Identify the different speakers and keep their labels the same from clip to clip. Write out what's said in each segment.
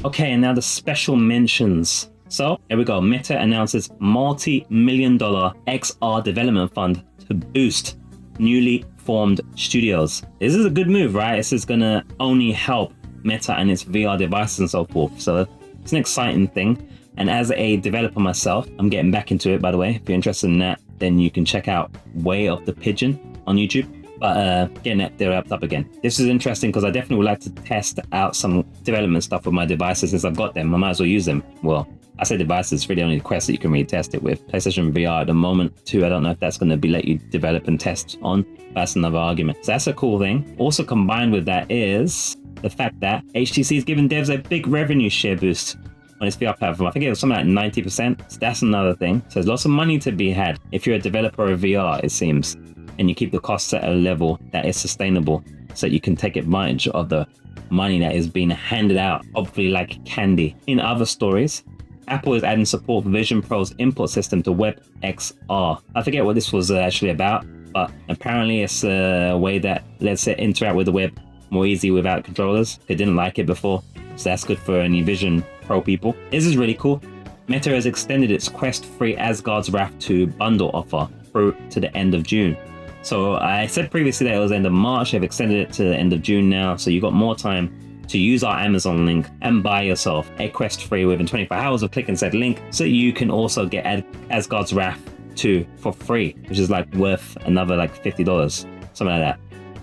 Speaker 1: Okay, and now the special mentions. So here we go. Meta announces multi-million-dollar XR development fund to boost newly formed studios. This is a good move, right? This is gonna only help Meta and its VR devices and so forth. So it's an exciting thing. And as a developer myself, I'm getting back into it, by the way. If you're interested in that, then you can check out Way of the Pigeon on YouTube. But getting that developed up again. This is interesting because I definitely would like to test out some development stuff with my devices since I've got them. I might as well use them. Well, I say devices, it's really only the Quest that you can really test it with. PlayStation VR at the moment too, I don't know if that's going to be let you develop and test on. That's another argument. So that's a cool thing. Also combined with that is the fact that HTC is giving devs a big revenue share boost on its VR platform. I think it was something like 90%. So that's another thing. So there's lots of money to be had if you're a developer of VR, it seems. And you keep the costs at a level that is sustainable so that you can take advantage of the money that is being handed out, hopefully like candy. In other stories, Apple is adding support for Vision Pro's input system to WebXR. I forget what this was actually about, but apparently it's a way that lets it interact with the web more easy without controllers. They didn't like it before, so that's good for any Vision Pro people. This is really cool. Meta has extended its Quest 3 Asgard's Wrath 2 bundle offer through to the end of June. So I said previously that it was the end of March. They've extended it to the end of June now. So you got more time to use our Amazon link and buy yourself a Quest 3 within 24 hours of clicking said link. So you can also get Asgard's Wrath 2 for free, which is like worth another like $50, something like that.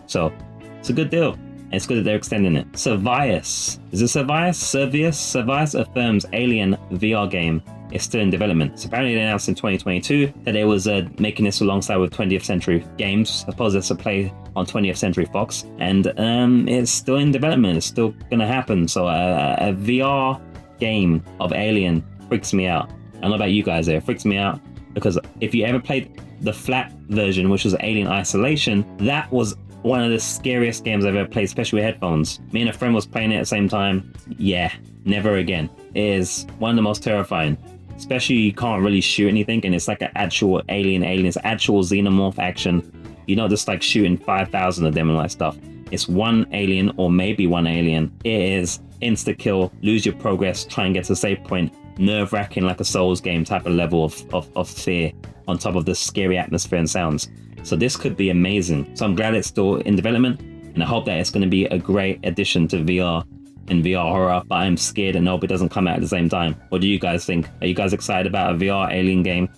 Speaker 1: So it's a good deal. And it's good that they're extending it. Servius. Is it Servius? Servius affirms Alien VR game is still in development. So apparently they announced in 2022 that they was making this alongside with 20th Century Games. I suppose it's a play on 20th Century Fox. And it's still in development. It's still going to happen. So a VR game of Alien freaks me out. I don't know about you guys there. It freaks me out because if you ever played the flat version, which was Alien Isolation, that was one of the scariest games I've ever played, especially with headphones. Me and a friend was playing it at the same time. Yeah, never again. It is one of the most terrifying. Especially you can't really shoot anything and it's like an actual alien. It's actual xenomorph action. You're not just like shooting 5,000 of them and like stuff. It's one alien or maybe one alien. It is insta kill, lose your progress, try and get to the save point. Nerve-wracking like a Souls game type of level of fear on top of the scary atmosphere and sounds. So this could be amazing. So I'm glad it's still in development and I hope that it's going to be a great addition to VR and VR horror, but I'm scared and hope it doesn't come out at the same time. What do you guys think? Are you guys excited about a VR Alien game?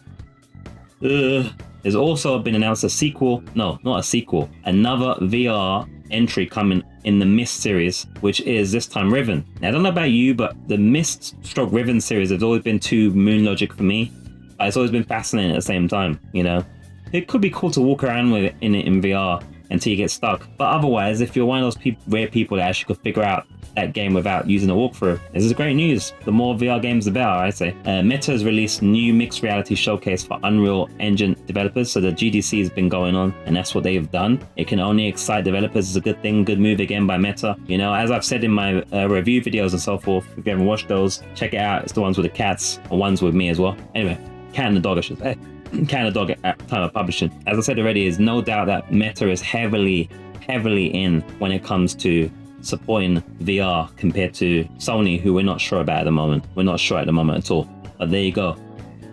Speaker 1: There's also been announced a sequel. No, not a sequel. Another VR entry coming in the Myst series, which is this time Riven. Now, I don't know about you, but the Myst / Riven series has always been too moon logic for me. But it's always been fascinating at the same time, you know? It could be cool to walk around with it in VR until you get stuck. But otherwise, if you're one of those rare people that actually could figure out that game without using a walkthrough, this is great news. The more VR games, the better, I say. Meta has released new mixed reality showcase for Unreal Engine developers. So the GDC has been going on, and that's what they've done. It can only excite developers. It's a good thing, good move again by Meta. You know, as I've said in my review videos and so forth, if you haven't watched those, check it out. It's the ones with the cats, or ones with me as well. Anyway, cat and the dog, I should say. Cat and the dog at time of publishing. As I said already, there's no doubt that Meta is heavily in when it comes to supporting VR compared to Sony, who we're not sure about at the moment. We're not sure at the moment at all. But there you go.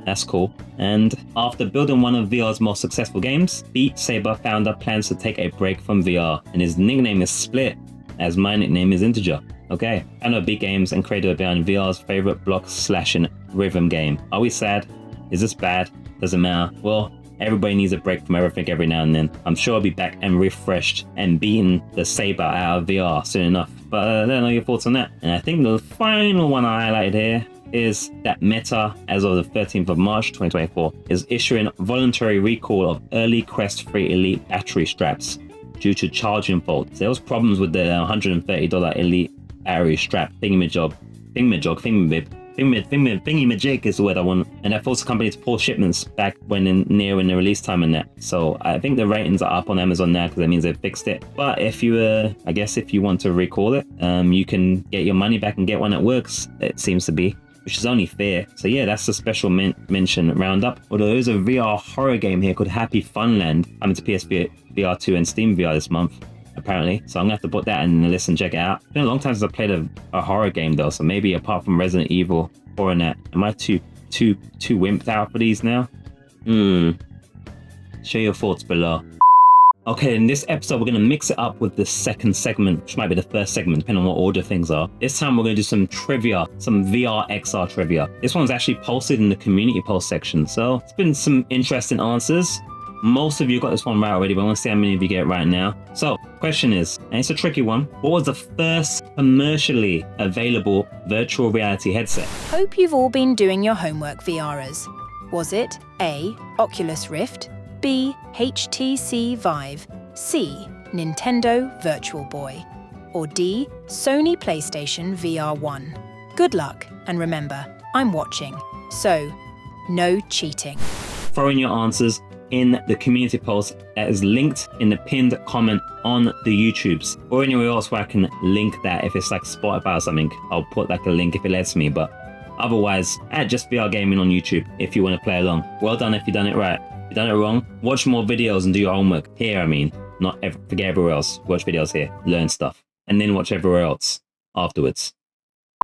Speaker 1: That's cool. And after building one of VR's most successful games, Beat Saber founder plans to take a break from VR. And his nickname is Split, as my nickname is Integer. Okay, I know Beat Games and creator behind VR's favorite block slashing rhythm game. Are we sad? Is this bad? Doesn't matter. Well, everybody needs a break from everything every now and then. I'm sure I'll be back and refreshed and beating the saber out of VR soon enough. But I don't know your thoughts on that. And I think the final one I highlighted here is that Meta, as of the 13th of March 2024, is issuing voluntary recall of early Quest 3 Elite battery straps due to charging faults. There was problems with the $130 Elite battery strap thingamajig is the word I want, and that forced the company to pull shipments back nearing the release time and that. So I think the ratings are up on Amazon now because that means they've fixed it. But if you I guess if you want to recall it, you can get your money back and get one that works, it seems to be, which is only fair. So yeah, that's the special mention roundup. Although there's a VR horror game here called Happy Funland coming to PSVR 2 and Steam VR this month. apparently. So I'm gonna have to put that in the list and check it out. It's been a long time since I played a horror game though, so maybe apart from Resident Evil or Net, am I too wimped out for these now? Share your thoughts below. Okay, in this episode, we're going to mix it up with the second segment, which might be the first segment, depending on what order things are. This time, we're going to do some trivia, some VR XR trivia. This one's actually posted in the community post section, so it's been some interesting answers. Most of you got this one right already, but I want to see how many of you get it right now. So, question is, and it's a tricky one, what was the first commercially available virtual reality headset?
Speaker 2: Hope you've all been doing your homework, VRers. Was it A. Oculus Rift, B. HTC Vive, C. Nintendo Virtual Boy, or D. Sony PlayStation VR 1? Good luck, and remember, I'm watching, so no cheating.
Speaker 1: Throw in your answers in the community post that is linked in the pinned comment on the YouTubes, or anywhere else where I can link that. If it's like Spotify or something, I'll put like a link if it lets me, but otherwise at JustVRGaming on YouTube if you want to play along. Well done if you've done it right. If you've done it wrong, watch more videos and do your homework. Here, I mean, forget everywhere else. Watch videos here, learn stuff, and then watch everywhere else afterwards.